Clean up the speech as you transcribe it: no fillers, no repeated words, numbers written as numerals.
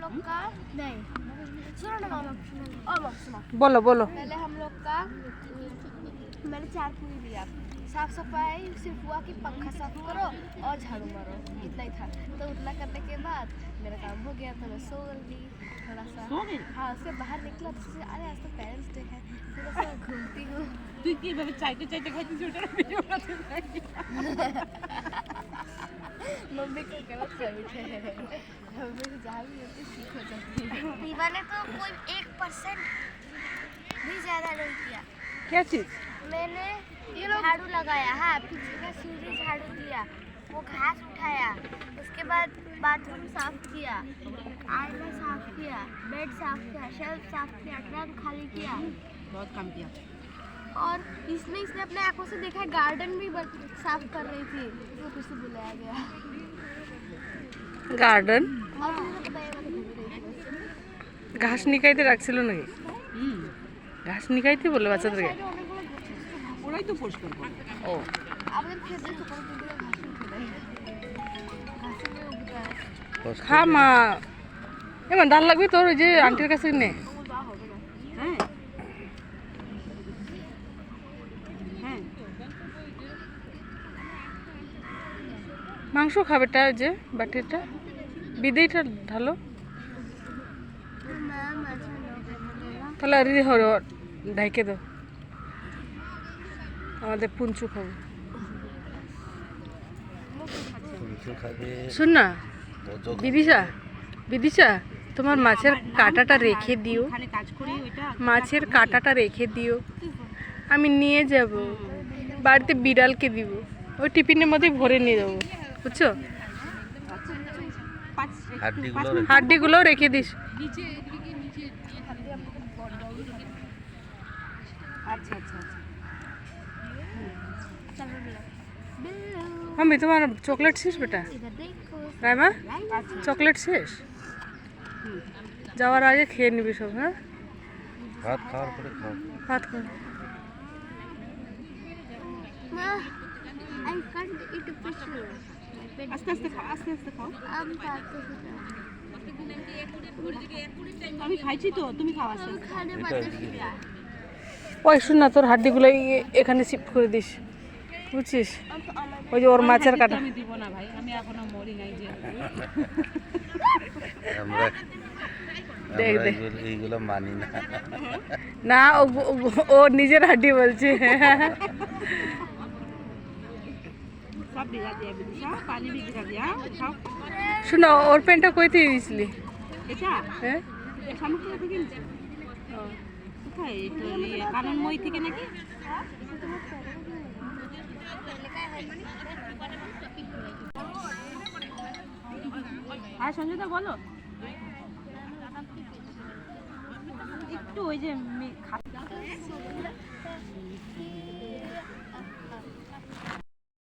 लोग का नहीं, सुनो ना मामा, और मामा सुनो। बोलो बोलो। पहले हम लोग का मैंने 4 पूरी लिया। साफ सफाई सिर्फ हुआ कि पंखा साफ करो और झाड़ू मारो, इतना ही था। तो उतना करने के बाद मेरा काम हो गया, तो मैं सो गई थोड़ा सा। हाँ, उसके बाहर निकला तो सोचा अरे आज तो पेरेंट्स डे है, थोड़ा सा घूमती हूँ। তুই কিভাবে চাইতে চাইতে খাইছিস ওটা ভিডিও করতে থাকি। मम्मी को गलत हैबिट है, मम्मी से जहाँ भी होती ठीक हो जाती है। दीवा ने तो कोई 1% भी ज़्यादा नहीं किया। क्या चीज? मैंने झाड़ू लगाया, हाँ, पीछे का सीढ़ी झाड़ू दिया, वो घास उठाया, उसके बाद बाथरूम साफ किया, आईना साफ किया, बेड साफ किया, शेल्फ साफ किया, ट्रंक खाली किया। बहुत काम किया। और इसने अपने आंखों से देखा गार्डन भी साफ कर रही थी, तो फिर से बुलाया गया। গার্ডেন और मुझे पता है मैं घूम रही थी। ঘাস নিকাইতে রাখছিল নাকি? ঘাস নিকাইতে বলে বাচ্চাদেরকে। ওরাই তো পরিষ্কার করে। ও আমাদের ক্ষেত্রে ছোট ছোট ঘাস উঠে দেয়, ঘাস में उगता है। খা মা। এমন ডাল লাগবে তোর, ওই যে আন্টির কাছে নে। হ্যাঁ হ্যাঁ মাংস খাবেটা, ওই যে বাটিটা বিদেইটা ঢালো। তাহলে আর হলো ঢাইকে দাও, আমাদের পুঞ্চু খাবো। শুন না বিদিশা, বিদিশা তোমার মাছের কাঁটাটা রেখে দিও, মাছের কাঁটাটা রেখে দিও, আমি নিয়ে যাব বাড়িতে, বিড়ালকে দিব, ওই টিফিনের মধ্যে ভরে নিয়ে যাবো, বুঝছো? হাড্ডিগুলো রেখে দিস। আচ্ছা আচ্ছা মাম্মি তোমার চকলেট শেষ বেটা? রাইমা চকলেট শেষ? যাওয়ার আগে খেয়ে নিবি সব। হ্যাঁ, ভাত খাওয়ার পরে খাও। ভাত খা। আস্তে আস্তে খাও, আস্তে আস্তে খাও। আমি খাইছি তো, তুমি খাও আস্তে আস্তে। ওই শুন না, তোর হাড্ডিগুলো এখানে শিফট করে দিস, বুঝছিস? ওই যে ওর মাছের কাটা। আমি দিব না ভাই, আমি এখনো মরি নাই যে। আমরা দেখ দেখ এইগুলো মানি না। না, ও নিজের হাড্ডি বলছে। শোনো, ওর প্যান্টটা কই থেকে দিয়েছিলি? হ্যাঁ, কাননময়ী থেকে নাকি? আর সঞ্জয়দা বলো একটু, ওই যে